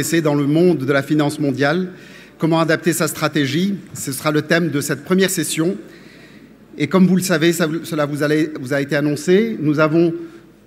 C'est dans le monde de la finance mondiale. Comment adapter sa stratégie? Ce sera le thème de cette première session. Et comme vous le savez, cela vous a été annoncé, nous avons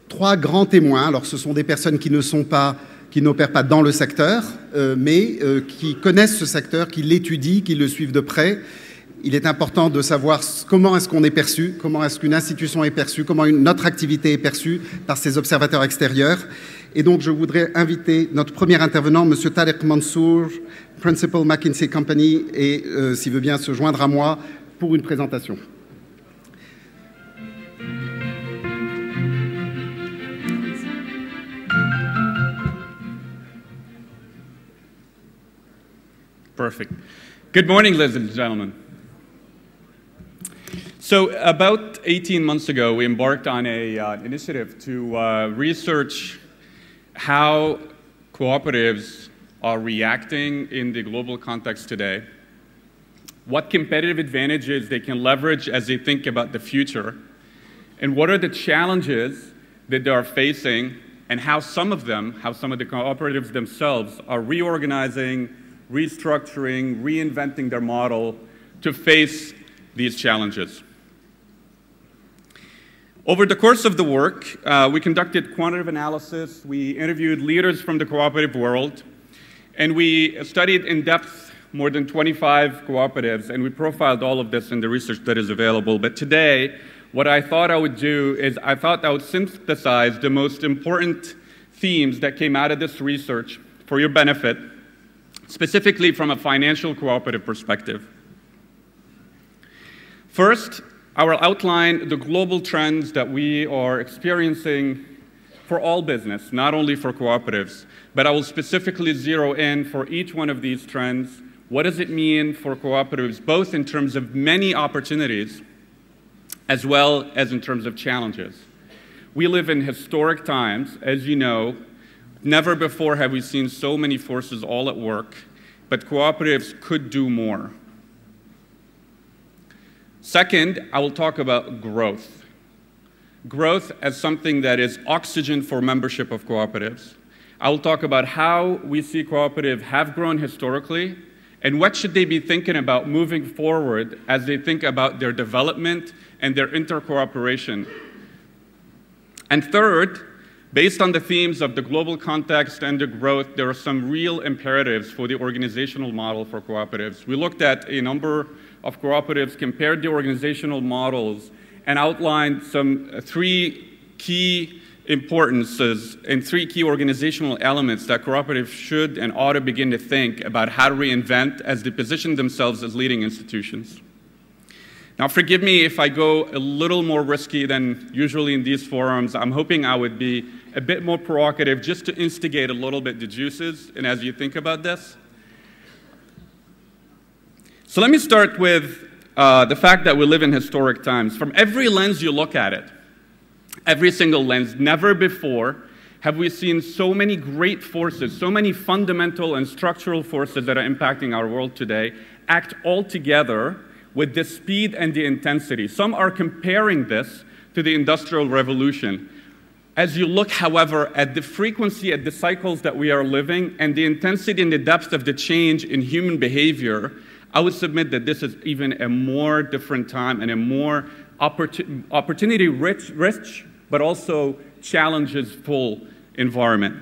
3 grands témoins. Alors ce sont des personnes qui n'opèrent pas dans le secteur, mais qui connaissent ce secteur, qui l'étudient, qui le suivent de près. Il est important de savoir comment est-ce qu'on est perçu, comment est-ce qu'une institution est perçue, comment notre activité est perçue par ces observateurs extérieurs. Et donc, je voudrais inviter notre premier intervenant, M. Tariq Mansour, Principal McKinsey Company, et s'il veut bien se joindre à moi pour une présentation. Perfect. Good morning, ladies and gentlemen. So about 18 months ago, we embarked on an initiative to research how cooperatives are reacting in the global context today, what competitive advantages they can leverage as they think about the future, and what are the challenges that they are facing, and how some of the cooperatives themselves are reorganizing, restructuring, reinventing their model to face these challenges. Over the course of the work, we conducted quantitative analysis, we interviewed leaders from the cooperative world, and we studied in depth more than 25 cooperatives, and we profiled all of this in the research that is available. But today, what I thought I would do is I thought I would synthesize the most important themes that came out of this research for your benefit, specifically from a financial cooperative perspective. First, I will outline the global trends that we are experiencing for all business, not only for cooperatives, but I will specifically zero in for each one of these trends. What does it mean for cooperatives, both in terms of many opportunities, as well as in terms of challenges? We live in historic times, as you know. Never before have we seen so many forces all at work, but cooperatives could do more. Second, I will talk about growth. Growth as something that is oxygen for membership of cooperatives. I will talk about how we see cooperatives have grown historically and what should they be thinking about moving forward as they think about their development and their intercooperation. And third, based on the themes of the global context and the growth, there are some real imperatives for the organizational model for cooperatives. We looked at a number of cooperatives, compared the organizational models, and outlined some 3 key importances and 3 key organizational elements that cooperatives should and ought to begin to think about how to reinvent as they position themselves as leading institutions. Now, forgive me if I go a little more risky than usually in these forums. I'm hoping I would be a bit more provocative just to instigate a little bit the juices, and as you think about this. So let me start with the fact that we live in historic times. From every lens you look at it, every single lens, never before have we seen so many great forces, so many fundamental and structural forces that are impacting our world today act all together with the speed and the intensity. Some are comparing this to the Industrial Revolution. As you look, however, at the frequency, at the cycles that we are living, and the intensity and the depth of the change in human behavior, I would submit that this is even a more different time and a more opportunity-rich, but also challenges-full environment.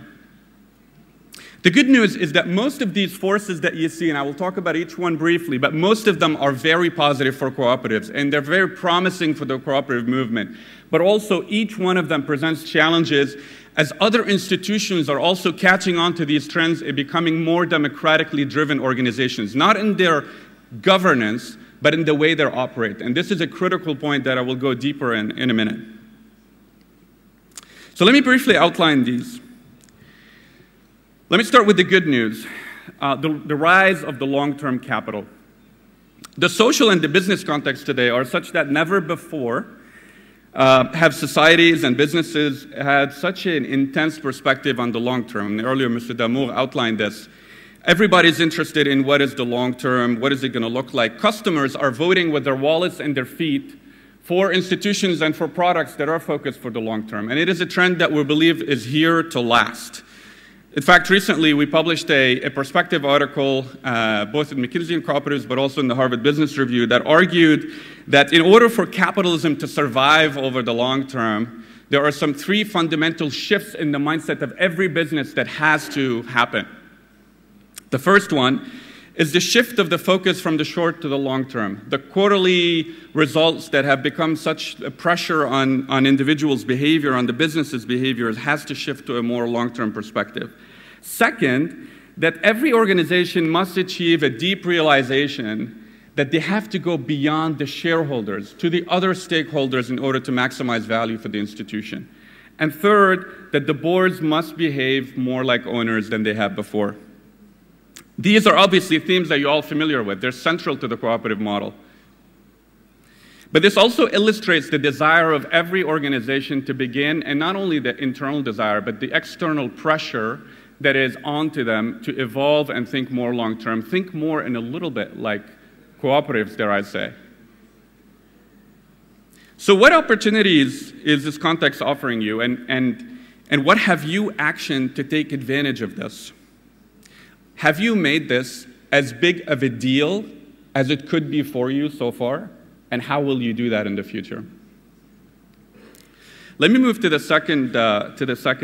The good news is that most of these forces that you see, and I will talk about each one briefly, but most of them are very positive for cooperatives, and they're very promising for the cooperative movement. But also, each one of them presents challenges as other institutions are also catching on to these trends and becoming more democratically driven organizations, not in their governance, but in the way they operate. And this is a critical point that I will go deeper in a minute. So let me briefly outline these. Let me start with the good news, the rise of the long-term capital. The social and the business context today are such that never before have societies and businesses had such an intense perspective on the long term. And earlier, Mr. Damour outlined this. Everybody's interested in what is the long term, what is it going to look like. Customers are voting with their wallets and their feet for institutions and for products that are focused for the long term. And it is a trend that we believe is here to last. In fact, recently we published a perspective article, both in McKinsey and Cooperatives, but also in the Harvard Business Review, that argued that in order for capitalism to survive over the long term, there are some 3 fundamental shifts in the mindset of every business that has to happen. The first one is the shift of the focus from the short to the long term. The quarterly results that have become such a pressure on individuals' behavior, on the business's behaviors, has to shift to a more long-term perspective. Second, that every organization must achieve a deep realization that they have to go beyond the shareholders to the other stakeholders in order to maximize value for the institution. And third, that the boards must behave more like owners than they have before. These are obviously themes that you're all familiar with. They're central to the cooperative model. But this also illustrates the desire of every organization to begin, and not only the internal desire, but the external pressure that is onto them to evolve and think more long-term, think more in a little bit like cooperatives, dare I say. So what opportunities is this context offering you, and what have you actioned to take advantage of this? Have you made this as big of a deal as it could be for you so far? And how will you do that in the future? Let me move to the second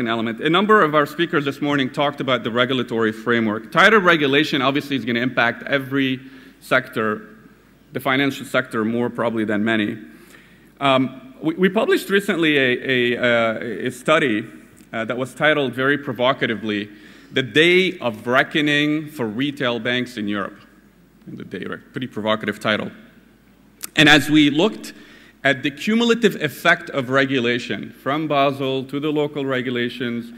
element. A number of our speakers this morning talked about the regulatory framework. Tighter regulation obviously is going to impact every sector, the financial sector more probably than many. We published recently a study that was titled very provocatively, "The Day of Reckoning for Retail Banks in Europe." The day, right? Pretty provocative title. And as we looked at the cumulative effect of regulation, from Basel to the local regulations,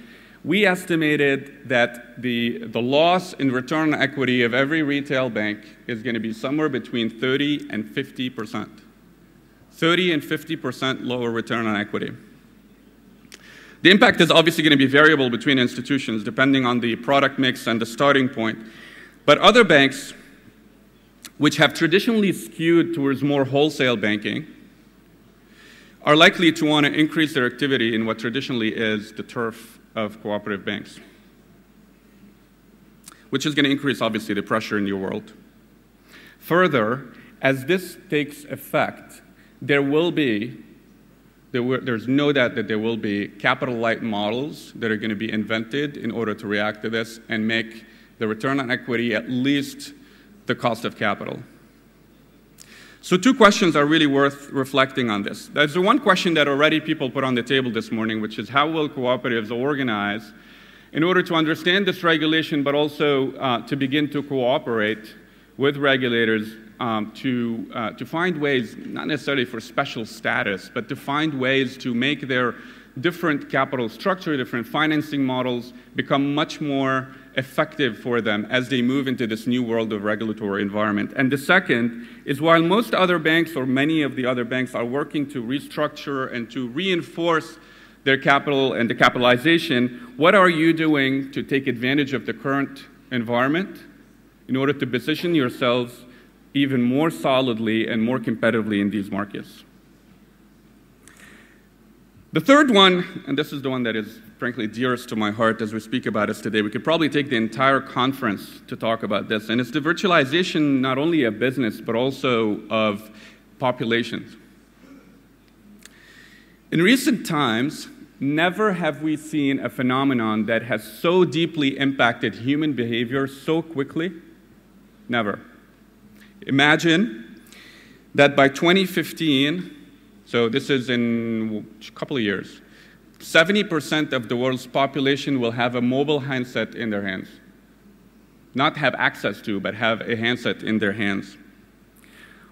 we estimated that the loss in return on equity of every retail bank is going to be somewhere between 30 and 50%. 30 and 50% lower return on equity. The impact is obviously going to be variable between institutions depending on the product mix and the starting point. But other banks, which have traditionally skewed towards more wholesale banking, are likely to want to increase their activity in what traditionally is the turf of cooperative banks, which is going to increase, obviously, the pressure in your world. Further, as this takes effect, there's no doubt that there will be capital-light models that are going to be invented in order to react to this and make the return on equity at least the cost of capital. So 2 questions are really worth reflecting on this. There's the one question that already people put on the table this morning, which is how will cooperatives organize in order to understand this regulation, but also to begin to cooperate with regulators to find ways, not necessarily for special status, but to find ways to make their different capital structure, different financing models become much more effective for them as they move into this new world of regulatory environment. And the second is, while most other banks or many of the other banks are working to restructure and to reinforce their capital and the capitalization, what are you doing to take advantage of the current environment in order to position yourselves even more solidly and more competitively in these markets? The third one, and this is the one that is frankly dearest to my heart as we speak about this today, we could probably take the entire conference to talk about this, and it's the virtualization not only of business but also of populations. In recent times, never have we seen a phenomenon that has so deeply impacted human behavior so quickly. Never. Imagine that by 2015, so this is in a couple of years, 70% of the world's population will have a mobile handset in their hands. Not have access to, but have a handset in their hands.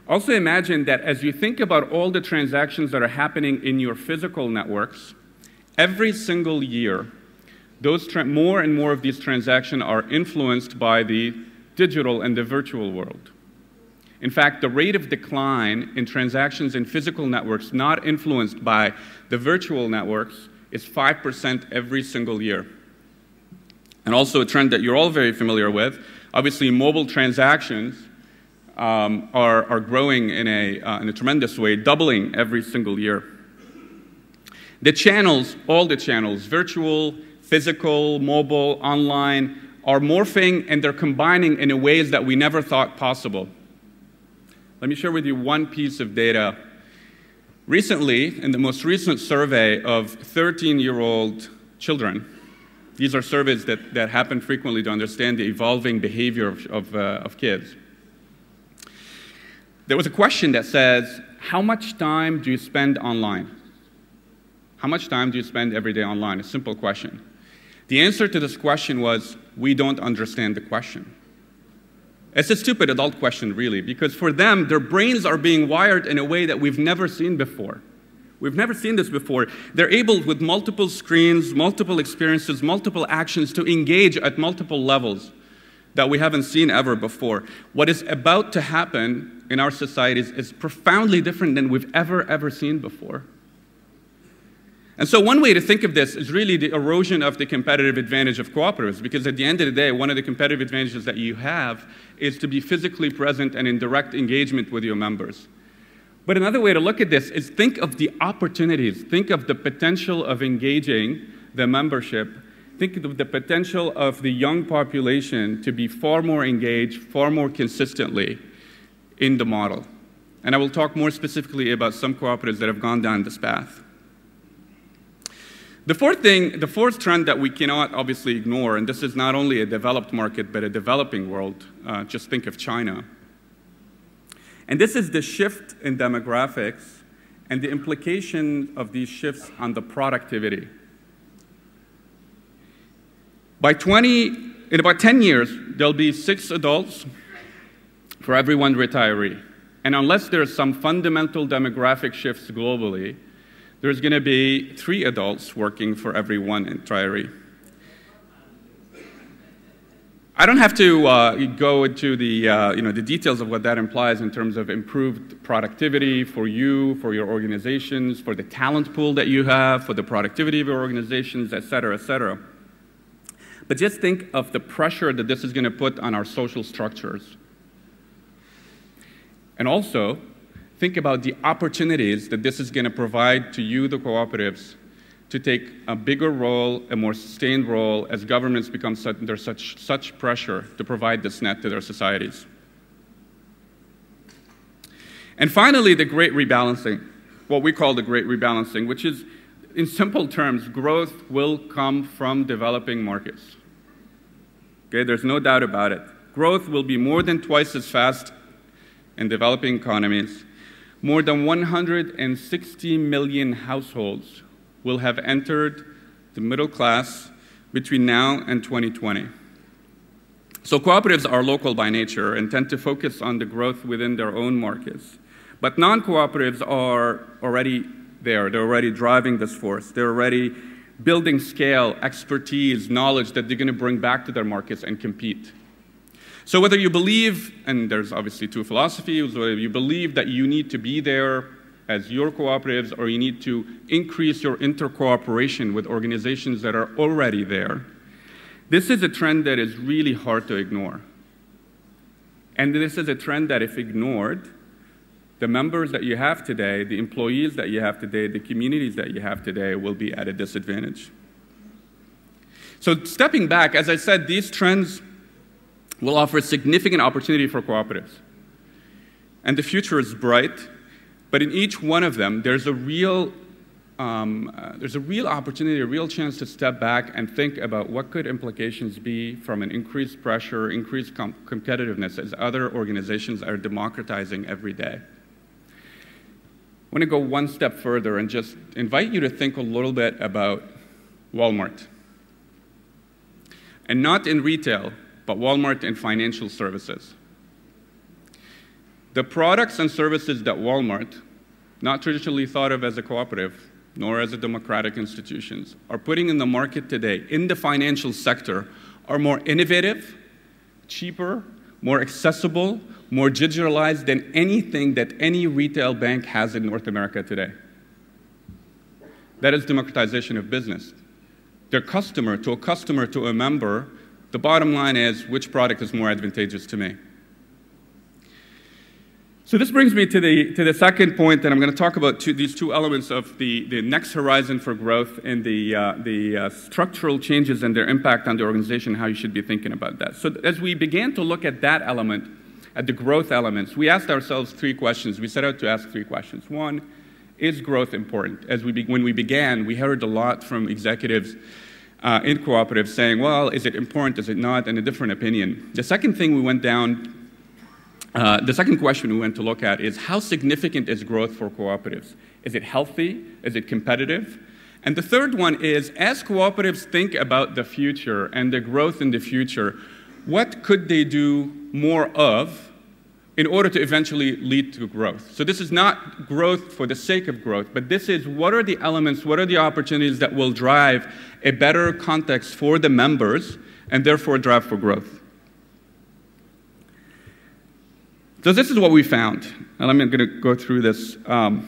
Also imagine that as you think about all the transactions that are happening in your physical networks, every single year, more and more of these transactions are influenced by the digital and the virtual world. In fact, the rate of decline in transactions in physical networks not influenced by the virtual networks is 5% every single year. And also a trend that you're all very familiar with, obviously mobile transactions are growing in a tremendous way, doubling every single year. The channels, all the channels, virtual, physical, mobile, online, are morphing and they're combining in ways that we never thought possible. Let me share with you one piece of data. Recently, in the most recent survey of 13-year-old children, these are surveys that happen frequently to understand the evolving behavior of kids. There was a question that says, how much time do you spend online? How much time do you spend every day online? A simple question. The answer to this question was, we don't understand the question. It's a stupid adult question, really, because for them, their brains are being wired in a way that we've never seen before. We've never seen this before. They're able, with multiple screens, multiple experiences, multiple actions, to engage at multiple levels that we haven't seen ever before. What is about to happen in our societies is profoundly different than we've ever seen before. And so one way to think of this is really the erosion of the competitive advantage of cooperatives, because at the end of the day, one of the competitive advantages that you have is to be physically present and in direct engagement with your members. But another way to look at this is think of the opportunities, think of the potential of engaging the membership, think of the potential of the young population to be far more engaged, far more consistently in the model. And I will talk more specifically about some cooperatives that have gone down this path. The fourth trend that we cannot obviously ignore, and this is not only a developed market, but a developing world, just think of China. And this is the shift in demographics and the implication of these shifts on the productivity. In about 10 years, there'll be 6 adults for every 1 retiree. And unless there's some fundamental demographic shifts globally, there's going to be 3 adults working for every 1 retiree. I don't have to go into the details of what that implies in terms of improved productivity for you, for your organizations, for the talent pool that you have, for the productivity of your organizations, et cetera, et cetera. But just think of the pressure that this is going to put on our social structures. And also, think about the opportunities that this is going to provide to you, the cooperatives, to take a bigger role, a more sustained role, as governments become under such pressure to provide this net to their societies. And finally, the great rebalancing, what we call the great rebalancing, which is, in simple terms, growth will come from developing markets. Okay, there's no doubt about it. Growth will be more than twice as fast in developing economies. More than 160 million households will have entered the middle class between now and 2020. So cooperatives are local by nature and tend to focus on the growth within their own markets. But non-cooperatives are already there. They're already driving this force. They're already building scale, expertise, knowledge that they're going to bring back to their markets and compete. So whether you believe, and there's obviously 2 philosophies, whether you believe that you need to be there as your cooperatives or you need to increase your intercooperation with organizations that are already there, this is a trend that is really hard to ignore. And this is a trend that if ignored, the members that you have today, the employees that you have today, the communities that you have today will be at a disadvantage. So stepping back, as I said, these trends will offer significant opportunity for cooperatives. And the future is bright, but in each one of them, there's a real opportunity, a real chance to step back and think about what could implications be from an increased pressure, increased competitiveness as other organizations are democratizing every day. I want to go one step further and just invite you to think a little bit about Walmart. And not in retail, but Walmart in financial services. The products and services that Walmart, not traditionally thought of as a cooperative, nor as a democratic institutions, are putting in the market today, in the financial sector, are more innovative, cheaper, more accessible, more digitalized than anything that any retail bank has in North America today. That is democratization of business. Their customer, to a member, the bottom line is which product is more advantageous to me. So this brings me to the second point that I'm going to talk about, these two elements of the next horizon for growth and the structural changes and their impact on the organization, how you should be thinking about that. So as we began to look at that element, at the growth elements, we asked ourselves three questions. We set out to ask three questions. One, is growth important? When we began, we heard a lot from executives in cooperatives saying, well, is it important, is it not, and a different opinion. The second thing we went down the second question we went to look at is how significant is growth for cooperatives? Is it healthy? Is it competitive? And the third one is, as cooperatives think about the future and the growth in the future, what could they do more of in order to eventually lead to growth? So this is not growth for the sake of growth, but this is what are the elements, what are the opportunities that will drive a better context for the members and therefore drive for growth? So this is what we found, and I'm going to go through this in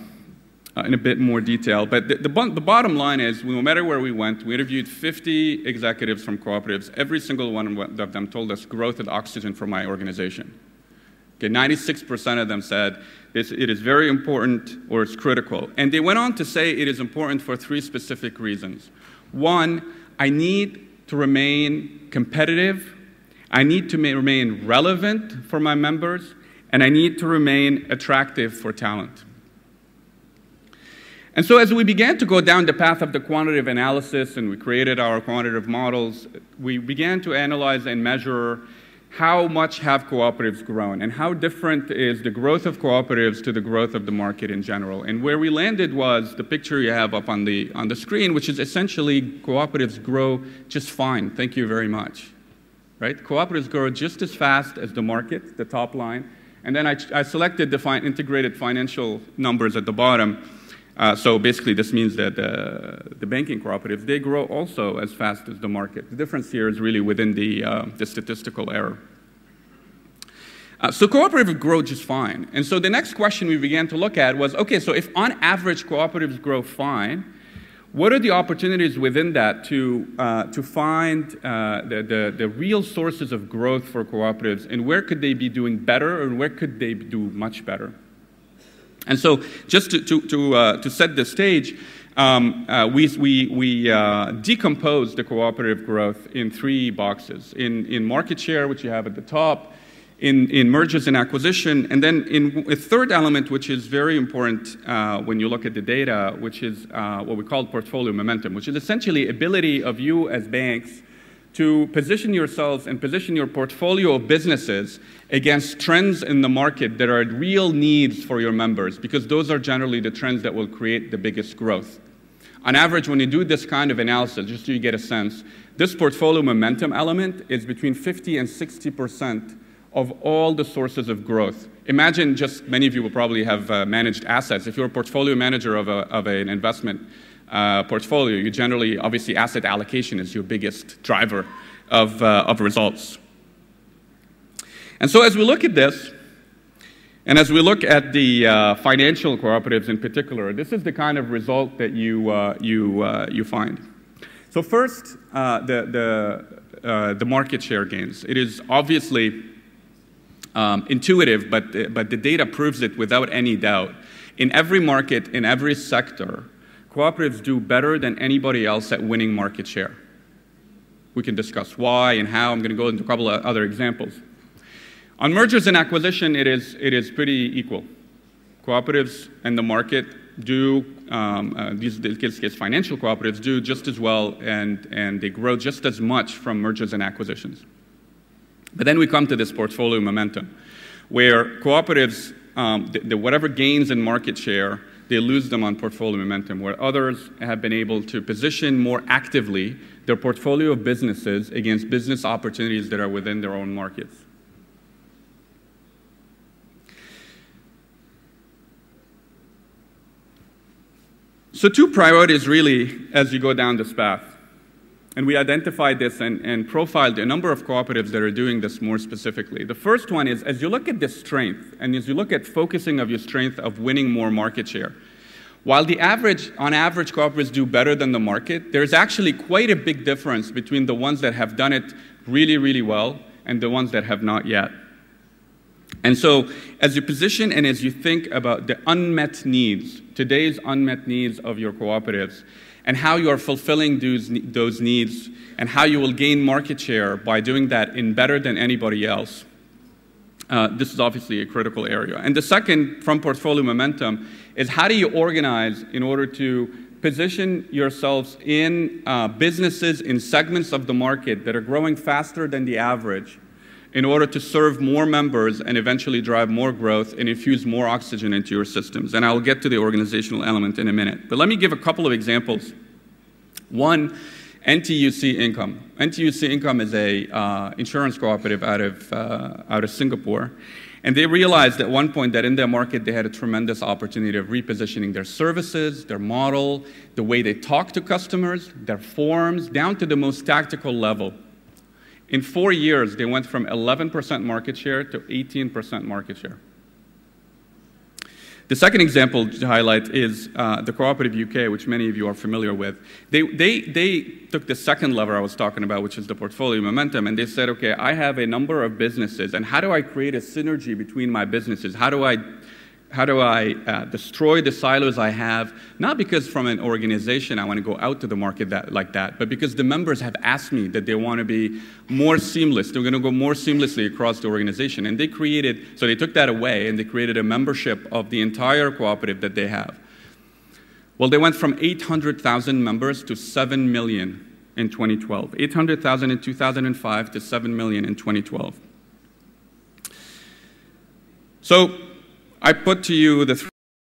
a bit more detail. But the bottom line is, no matter where we went, we interviewed 50 executives from cooperatives. Every single one of them told us growth is oxygen for my organization. Okay, 96% of them said it is very important or it's critical. And they went on to say it is important for three specific reasons. One, I need to remain competitive. I need to remain relevant for my members. And I need to remain attractive for talent. And so as we began to go down the path of the quantitative analysis and we created our quantitative models, we began to analyze and measure how much have cooperatives grown and how different is the growth of cooperatives to the growth of the market in general. And where we landed was the picture you have up on the screen, which is essentially cooperatives grow just fine. Thank you very much. Right? Cooperatives grow just as fast as the market, the top line. And then I selected the integrated financial numbers at the bottom. So basically, this means that the banking cooperatives, they grow also as fast as the market. The difference here is really within the statistical error. So cooperatives grow just fine. And so the next question we began to look at was, okay, so if on average cooperatives grow fine, what are the opportunities within that to find the real sources of growth for cooperatives, and where could they be doing better, and where could they do much better? And so, just to set the stage, we decomposed the cooperative growth in three boxes: in market share, which you have at the top, in mergers and acquisition, and then in a third element, which is very important when you look at the data, which is what we call portfolio momentum, which is essentially ability of you as banks to position yourselves and position your portfolio of businesses against trends in the market that are real needs for your members, because those are generally the trends that will create the biggest growth. On average, when you do this kind of analysis, just so you get a sense, this portfolio momentum element is between 50 and 60% of all the sources of growth. Imagine just, many of you will probably have managed assets. If you're a portfolio manager of an investment portfolio, you generally, obviously, asset allocation is your biggest driver of results. And so as we look at this, and as we look at the financial cooperatives in particular, this is the kind of result that you find. So first, the market share gains. It is obviously intuitive, but the data proves it without any doubt. In every market, in every sector, cooperatives do better than anybody else at winning market share. We can discuss why and how. I'm going to go into a couple of other examples. On mergers and acquisition, it is pretty equal. Cooperatives and the market do, these financial cooperatives do just as well, and they grow just as much from mergers and acquisitions. But then we come to this portfolio momentum, where cooperatives, whatever gains in market share, they lose them on portfolio momentum, where others have been able to position more actively their portfolio of businesses against business opportunities that are within their own markets. So two priorities really as you go down this path. And we identified this and profiled a number of cooperatives that are doing this more specifically. The first one is, as you look at the strength, and as you look at focusing of your strength of winning more market share, while on average cooperatives do better than the market, there's actually quite a big difference between the ones that have done it really, really well and the ones that have not yet. And so as you position and as you think about the unmet needs, today's unmet needs of your cooperatives, and how you are fulfilling those needs, and how you will gain market share by doing that in better than anybody else, this is obviously a critical area. And the second, from portfolio momentum, is how do you organize in order to position yourselves in businesses, in segments of the market that are growing faster than the average, in order to serve more members and eventually drive more growth and infuse more oxygen into your systems. And I'll get to the organizational element in a minute. But let me give a couple of examples. One, NTUC Income. NTUC Income is a insurance cooperative out of Singapore. And they realized at one point that in their market they had a tremendous opportunity of repositioning their services, their model, the way they talk to customers, their forms, down to the most tactical level. In 4 years, they went from 11% market share to 18% market share. The second example to highlight is the Cooperative UK, which many of you are familiar with. They took the second lever I was talking about, which is the portfolio momentum, and they said, okay, I have a number of businesses, and how do I create a synergy between my businesses? How do I destroy the silos I have, not because from an organization I want to go out to the market like that, but because the members have asked me that they want to be more seamless. They're going to go more seamlessly across the organization. And they created, so they took that away and they created a membership of the entire cooperative that they have. Well, they went from 800,000 members to 7 million in 2012. 800,000 in 2005 to 7 million in 2012. So I put to you the